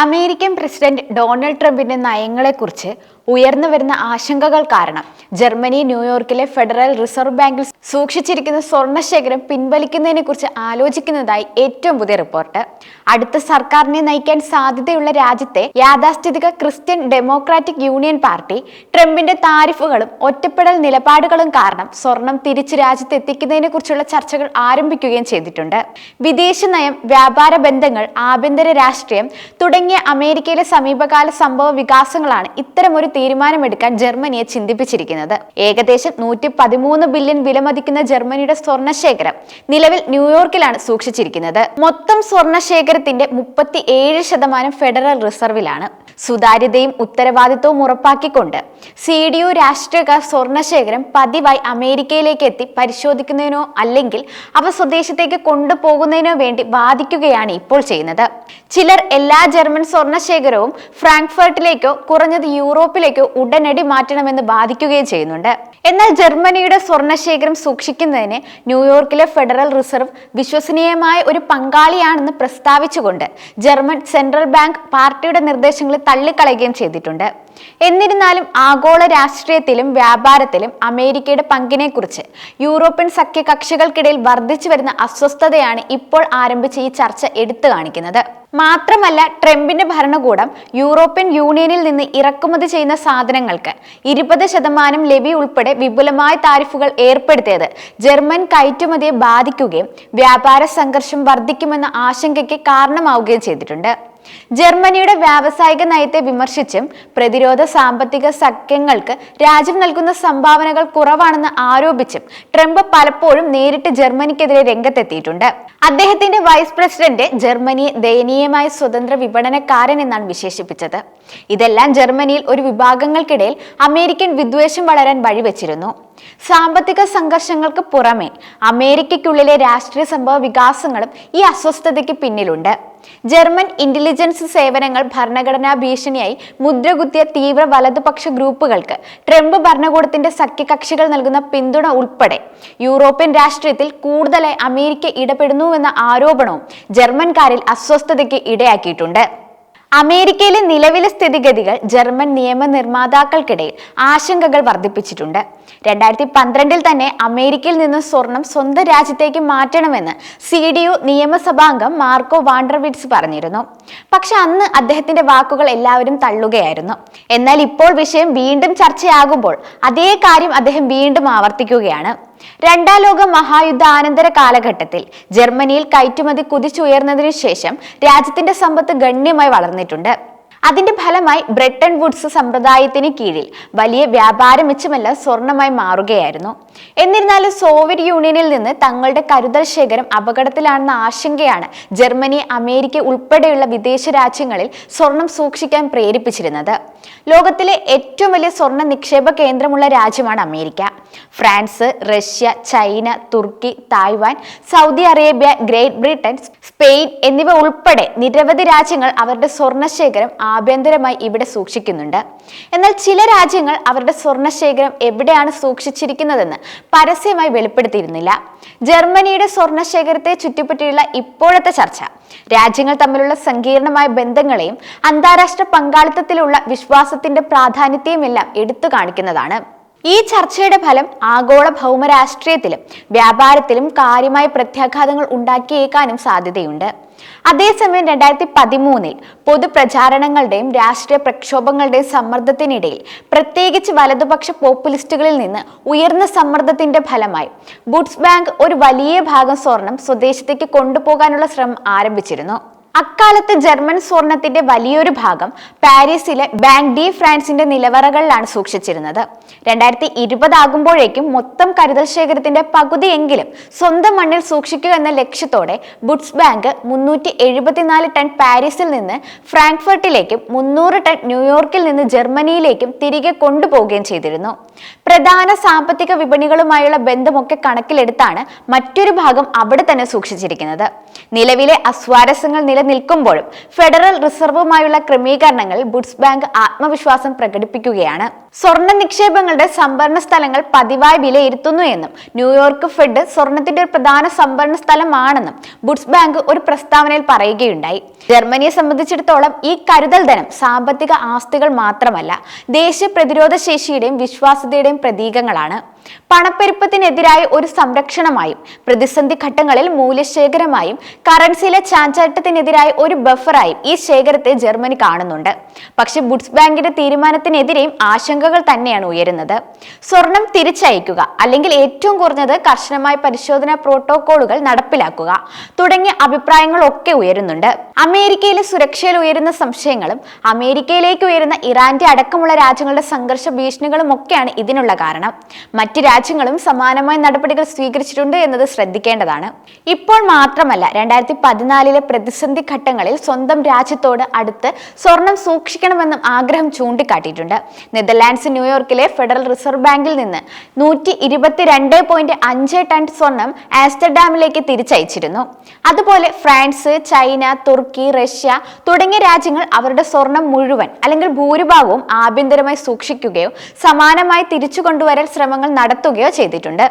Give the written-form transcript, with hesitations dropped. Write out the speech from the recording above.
American president Donald ട്രംപിന്റെ നയങ്ങളെക്കുറിച്ച് ഉയർന്നു വരുന്ന ആശങ്കകൾ കാരണം ജർമ്മനി ന്യൂയോർക്കിലെ ഫെഡറൽ റിസർവ് ബാങ്കിൽ സൂക്ഷിച്ചിരിക്കുന്ന സ്വർണ്ണശേഖരം പിൻവലിക്കുന്നതിനെ കുറിച്ച് ആലോചിക്കുന്നതായി ഏറ്റവും പുതിയ റിപ്പോർട്ട്. അടുത്ത സർക്കാരിനെ നയിക്കാൻ സാധ്യതയുള്ള രാജ്യത്തെ യാഥാസ്ഥിതിക ക്രിസ്ത്യൻ ഡെമോക്രാറ്റിക് യൂണിയൻ പാർട്ടി ട്രംപിന്റെ താരിഫുകളും ഒറ്റപ്പെടൽ നിലപാടുകളും കാരണം സ്വർണം തിരിച്ചു രാജ്യത്ത് എത്തിക്കുന്നതിനെ കുറിച്ചുള്ള ചർച്ചകൾ ആരംഭിക്കുകയും ചെയ്തിട്ടുണ്ട്. വിദേശ നയം, വ്യാപാര ബന്ധങ്ങൾ, ആഭ്യന്തര രാഷ്ട്രീയം തുടങ്ങിയ അമേരിക്കയിലെ സമീപകാല സംഭവ വികാസങ്ങളാണ് ഇത്തരമൊരു തീരുമാനമെടുക്കാൻ ജർമ്മനിയെ ചിന്തിപ്പിച്ചിരിക്കുന്നത്. ഏകദേശം 113 ബില്യൺ വിലമതിക്കുന്ന ജർമ്മനിയുടെ സ്വർണ്ണശേഖരം നിലവിൽ ന്യൂയോർക്കിലാണ് സൂക്ഷിച്ചിരിക്കുന്നത്. മൊത്തം സ്വർണ്ണശേഖരത്തിന്റെ 37% ഫെഡറൽ റിസർവിലാണ്. സുതാര്യതയും ഉത്തരവാദിത്വവും ഉറപ്പാക്കിക്കൊണ്ട് CDU രാഷ്ട്രീയക്കാർ സ്വർണ്ണശേഖരം പതിവായി അമേരിക്കയിലേക്ക് എത്തി പരിശോധിക്കുന്നതിനോ അല്ലെങ്കിൽ അവ സ്വദേശത്തേക്ക് കൊണ്ടുപോകുന്നതിനോ വേണ്ടി വാദിക്കുകയാണ് ഇപ്പോൾ ചെയ്യുന്നത്. ചിലർ എല്ലാ ജർമ്മൻ സ്വർണ്ണശേഖരവും ഫ്രാങ്ക്ഫർട്ടിലേക്കോ കുറഞ്ഞത് യൂറോപ്പിലേക്കോ ഉടനടി മാറ്റണമെന്ന് വാദിക്കുകയും ചെയ്യുന്നുണ്ട്. എന്നാൽ ജർമ്മനിയുടെ സ്വർണ്ണശേഖരം സൂക്ഷിക്കുന്നതിന് ന്യൂയോർക്കിലെ ഫെഡറൽ റിസർവ് വിശ്വസനീയമായ ഒരു പങ്കാളിയാണെന്ന് പ്രസ്താവിച്ചുകൊണ്ട് ജർമ്മൻ സെൻട്രൽ ബാങ്ക് പാർട്ടിയുടെ നിർദ്ദേശങ്ങളെ തള്ളിക്കളയുകയും ചെയ്തിട്ടുണ്ട്. എന്നിരുന്നാലും ആഗോള രാഷ്ട്രീയത്തിലും വ്യാപാരത്തിലും അമേരിക്കയുടെ പങ്കിനെക്കുറിച്ച് യൂറോപ്യൻ സഖ്യകക്ഷികൾക്കിടയിൽ വർദ്ധിച്ചു വരുന്ന അസ്വസ്ഥതയാണ് ഇപ്പോൾ ആരംഭിച്ച ഈ ചർച്ച എടുത്തു കാണിക്കുന്നത്. മാത്രമല്ല, ട്രംപിന്റെ ഭരണകൂടം യൂറോപ്യൻ യൂണിയനിൽ നിന്ന് ഇറക്കുമതി ചെയ്യുന്ന സാധനങ്ങൾക്ക് 20% ലെവി ഉൾപ്പെടെ വിപുലമായ താരിഫുകൾ ഏർപ്പെടുത്തിയത് ജർമ്മൻ കയറ്റുമതിയെ ബാധിക്കുകയും വ്യാപാര സംഘർഷം വർദ്ധിക്കുമെന്ന ആശങ്കയ്ക്ക് കാരണമാവുകയും ചെയ്തിട്ടുണ്ട്. ജർമ്മനിയുടെ വ്യാവസായിക നയത്തെ വിമർശിച്ചും പ്രതിരോധ സാമ്പത്തിക സഖ്യങ്ങൾക്ക് രാജ്യം നൽകുന്ന സംഭാവനകൾ കുറവാണെന്ന് ആരോപിച്ചും ട്രംപ് പലപ്പോഴും നേരിട്ട് ജർമ്മനിക്കെതിരെ രംഗത്തെത്തിയിട്ടുണ്ട്. അദ്ദേഹത്തിന്റെ വൈസ് പ്രസിഡന്റ് ജർമ്മനിയെ ദയനീയമായ സ്വതന്ത്ര വിപണനക്കാരൻ എന്നാണ് വിശേഷിപ്പിച്ചത്. ഇതെല്ലാം ജർമ്മനിയിൽ ഒരു വിഭാഗങ്ങൾക്കിടയിൽ അമേരിക്കൻ വിദ്വേഷം വളരാൻ വഴിവെച്ചിരുന്നു. സാമ്പത്തിക സംഘർഷങ്ങൾക്ക് പുറമെ അമേരിക്കയ്ക്കുള്ളിലെ രാഷ്ട്രീയ സംഭവ വികാസങ്ങളും ഈ അസ്വസ്ഥതയ്ക്ക് പിന്നിലുണ്ട്. ജർമ്മൻ ഇന്റലിജൻസ് സേവനങ്ങൾ ഭരണഘടനാ ഭീഷണിയായി മുദ്രകുത്തിയ തീവ്ര വലതുപക്ഷ ഗ്രൂപ്പുകൾക്ക് ട്രംപ് ഭരണകൂടത്തിന്റെ സഖ്യകക്ഷികൾ നൽകുന്ന പിന്തുണ ഉൾപ്പെടെ യൂറോപ്യൻ രാഷ്ട്രീയത്തിൽ കൂടുതലായി അമേരിക്ക ഇടപെടുന്നുവെന്ന ആരോപണവും ജർമ്മൻകാരിൽ അസ്വസ്ഥതയ്ക്ക് ഇടയാക്കിയിട്ടുണ്ട്. അമേരിക്കയിലെ നിലവിലെ സ്ഥിതിഗതികൾ ജർമ്മൻ നിയമനിർമ്മാതാക്കൾക്കിടയിൽ ആശങ്കകൾ വർദ്ധിപ്പിച്ചിട്ടുണ്ട്. 2012 തന്നെ അമേരിക്കയിൽ നിന്ന് സ്വർണം സ്വന്തം രാജ്യത്തേക്ക് മാറ്റണമെന്ന് CDU നിയമസഭാംഗം മാർക്കോ വാണ്ടർവിറ്റ്സ് പറഞ്ഞിരുന്നു. പക്ഷെ അന്ന് അദ്ദേഹത്തിന്റെ വാക്കുകൾ എല്ലാവരും തള്ളുകയായിരുന്നു. എന്നാൽ ഇപ്പോൾ വിഷയം വീണ്ടും ചർച്ചയാകുമ്പോൾ അതേ കാര്യം അദ്ദേഹം വീണ്ടും ആവർത്തിക്കുകയാണ്. രണ്ടാം ലോക മഹായുദ്ധാനന്തര കാലഘട്ടത്തിൽ ജർമ്മനിയിൽ കയറ്റുമതി കുതിച്ചുയർന്നതിനു ശേഷം രാജ്യത്തിന്റെ സമ്പത്ത് ഗണ്യമായി വളർന്നിട്ടുണ്ട്. അതിന്റെ ഫലമായി ബ്രെട്ടൺ വുഡ്സ് സമ്പ്രദായത്തിന് കീഴിൽ വലിയ വ്യാപാര മെച്ചമെല്ലാം സ്വർണമായി മാറുകയായിരുന്നു. എന്നിരുന്നാലും സോവിയറ്റ് യൂണിയനിൽ നിന്ന് തങ്ങളുടെ കരുതൽ ശേഖരം അപകടത്തിലാണെന്ന ആശങ്കയാണ് ജർമ്മനി, അമേരിക്ക ഉൾപ്പെടെയുള്ള വിദേശ രാജ്യങ്ങളിൽ സ്വർണം സൂക്ഷിക്കാൻ പ്രേരിപ്പിച്ചിരുന്നത്. ലോകത്തിലെ ഏറ്റവും വലിയ സ്വർണ്ണ നിക്ഷേപ കേന്ദ്രമുള്ള രാജ്യമാണ് America. France, Russia, China, Turkey, Taiwan, Saudi Arabia, Great Britain, Spain എന്നിവ ഉൾപ്പെടെ നിരവധി രാജ്യങ്ങൾ അവരുടെ സ്വർണ്ണശേഖരം ആഭ്യന്തരമായി ഇവിടെ സൂക്ഷിക്കുന്നുണ്ട്. എന്നാൽ ചില രാജ്യങ്ങൾ അവരുടെ സ്വർണ്ണശേഖരം എവിടെയാണ് സൂക്ഷിച്ചിരിക്കുന്നതെന്ന് പരസ്യമായി വെളിപ്പെടുത്തിയിരുന്നില്ല. ജർമ്മനിയുടെ സ്വർണ്ണശേഖരത്തെ ചുറ്റിപ്പറ്റിയുള്ള ഇപ്പോഴത്തെ ചർച്ച രാജ്യങ്ങൾ തമ്മിലുള്ള സങ്കീർണമായ ബന്ധങ്ങളെയും അന്താരാഷ്ട്ര പങ്കാളിത്തത്തിലുള്ള വിശ്വാസത്തിന്റെ പ്രാധാന്യത്തെയും എല്ലാം എടുത്തു കാണിക്കുന്നതാണ്. ഈ ചർച്ചയുടെ ഫലം ആഗോള ഭൗമരാഷ്ട്രീയത്തിലും വ്യാപാരത്തിലും കാര്യമായ പ്രത്യാഘാതങ്ങൾ ഉണ്ടാക്കിയേക്കാനും സാധ്യതയുണ്ട്. അതേസമയം 2013 പൊതുപ്രചാരണങ്ങളുടെയും രാഷ്ട്രീയ പ്രക്ഷോഭങ്ങളുടെയും സമ്മർദ്ദത്തിനിടയിൽ പ്രത്യേകിച്ച് വലതുപക്ഷ പോപ്പുലിസ്റ്റുകളിൽ നിന്ന് ഉയർന്ന സമ്മർദ്ദത്തിന്റെ ഫലമായി വുഡ്സ് ബാങ്ക് ഒരു വലിയ ഭാഗം സ്വർണം സ്വദേശത്തേക്ക് കൊണ്ടുപോകാനുള്ള ശ്രമം ആരംഭിച്ചിരുന്നു. അക്കാലത്ത് ജർമ്മൻ സ്വർണത്തിന്റെ വലിയൊരു ഭാഗം പാരീസിലെ ബാങ്ക് ഡി ഫ്രാൻസിന്റെ നിലവറകളിലാണ് സൂക്ഷിച്ചിരുന്നത്. 2020 ആകുമ്പോഴേക്കും മൊത്തം കരുതൽ ശേഖരത്തിന്റെ പകുതിയെങ്കിലും സ്വന്തം മണ്ണിൽ സൂക്ഷിക്കുക എന്ന ലക്ഷ്യത്തോടെ വുഡ്സ് ബാങ്ക് 374 ടൺ പാരീസിൽ നിന്ന് ഫ്രാങ്ക്ഫർട്ടിലേക്കും 300 ടൺ ന്യൂയോർക്കിൽ നിന്ന് ജർമ്മനിയിലേക്കും തിരികെ കൊണ്ടുപോവുകയും ചെയ്തിരുന്നു. പ്രധാന സാമ്പത്തിക വിപണികളുമായുള്ള ബന്ധമൊക്കെ കണക്കിലെടുത്താണ് മറ്റൊരു ഭാഗം അവിടെ തന്നെ സൂക്ഷിച്ചിരിക്കുന്നത്. നിലവിലെ അസ്വാരസ്യങ്ങൾ നിലനിൽക്കുമ്പോഴും ഫെഡറൽ റിസർവുമായുള്ള ക്രമീകരണങ്ങളിൽ വുഡ്സ് ബാങ്ക് ആത്മവിശ്വാസം പ്രകടിപ്പിക്കുകയാണ്. സ്വർണ്ണ നിക്ഷേപങ്ങളുടെ സംഭരണ സ്ഥലങ്ങൾ പതിവായി വിലയിരുത്തുന്നു എന്നും ന്യൂയോർക്ക് ഫെഡ് സ്വർണത്തിന്റെ ഒരു പ്രധാന സംഭരണ സ്ഥലമാണെന്നും വുഡ്സ് ബാങ്ക് ഒരു പ്രസ്താവനയിൽ പറയുകയുണ്ടായി. ജർമ്മനിയെ സംബന്ധിച്ചിടത്തോളം ഈ കരുതൽ ധനം സാമ്പത്തിക ആസ്തികൾ മാത്രമല്ല, ദേശീയ പ്രതിരോധ ശേഷിയുടെയും വിശ്വാസ്യതയുടെയും പ്രതീകങ്ങളാണ്. പണപ്പെരുപ്പത്തിനെതിരായ ഒരു സംരക്ഷണമായും പ്രതിസന്ധി ഘട്ടങ്ങളിൽ മൂല്യശേഖരമായും കറൻസിയിലെ ചാഞ്ചാട്ടത്തിനെതിരായ ഒരു ബഫറായും ഈ ശേഖരത്തെ ജർമ്മനി കാണുന്നുണ്ട്. പക്ഷെ വുഡ്സ് ബാങ്കിന്റെ തീരുമാനത്തിനെതിരെയും ആശങ്കകൾ തന്നെയാണ് ഉയരുന്നത്. സ്വർണം തിരിച്ചയക്കുക, അല്ലെങ്കിൽ ഏറ്റവും കുറഞ്ഞത് കർശനമായ പരിശോധനാ പ്രോട്ടോകോളുകൾ നടപ്പിലാക്കുക തുടങ്ങിയ അഭിപ്രായങ്ങളൊക്കെ ഉയരുന്നുണ്ട്. അമേരിക്കയിലെ സുരക്ഷയിൽ ഉയരുന്ന സംശയങ്ങളും അമേരിക്കയിലേക്ക് ഉയരുന്ന ഇറാന്റെ അടക്കമുള്ള രാജ്യങ്ങളുടെ സംഘർഷ ഭീഷണികളും ഒക്കെയാണ് ഇതിനുള്ള കാരണം. മറ്റ് രാജ്യങ്ങളും സമാനമായ നടപടികൾ സ്വീകരിച്ചിട്ടുണ്ട് എന്നത് ശ്രദ്ധിക്കേണ്ടതാണ്. ഇപ്പോൾ മാത്രമല്ല, 2014 പ്രതിസന്ധി ഘട്ടങ്ങളിൽ സ്വന്തം രാജ്യത്തോട് അടുത്ത് സ്വർണം സൂക്ഷിക്കണമെന്നും ആഗ്രഹം ചൂണ്ടിക്കാട്ടിയിട്ടുണ്ട്. നെതർലാൻഡ്സ് ന്യൂയോർക്കിലെ ഫെഡറൽ റിസർവ് ബാങ്കിൽ നിന്ന് 122.5 ടൺ സ്വർണം ആംസ്റ്റർഡാമിലേക്ക് തിരിച്ചയച്ചിരുന്നു. അതുപോലെ ഫ്രാൻസ്, ചൈന, തുർക്കി, റഷ്യ തുടങ്ങിയ രാജ്യങ്ങൾ അവരുടെ സ്വർണം മുഴുവൻ അല്ലെങ്കിൽ ഭൂരിഭാഗവും ആഭ്യന്തരമായി സൂക്ഷിക്കുകയോ സമാനമായി തിരിച്ചു കൊണ്ടുവരൽ ശ്രമങ്ങൾ നടത്തുകയോ ചെയ്തിട്ടുണ്ട്.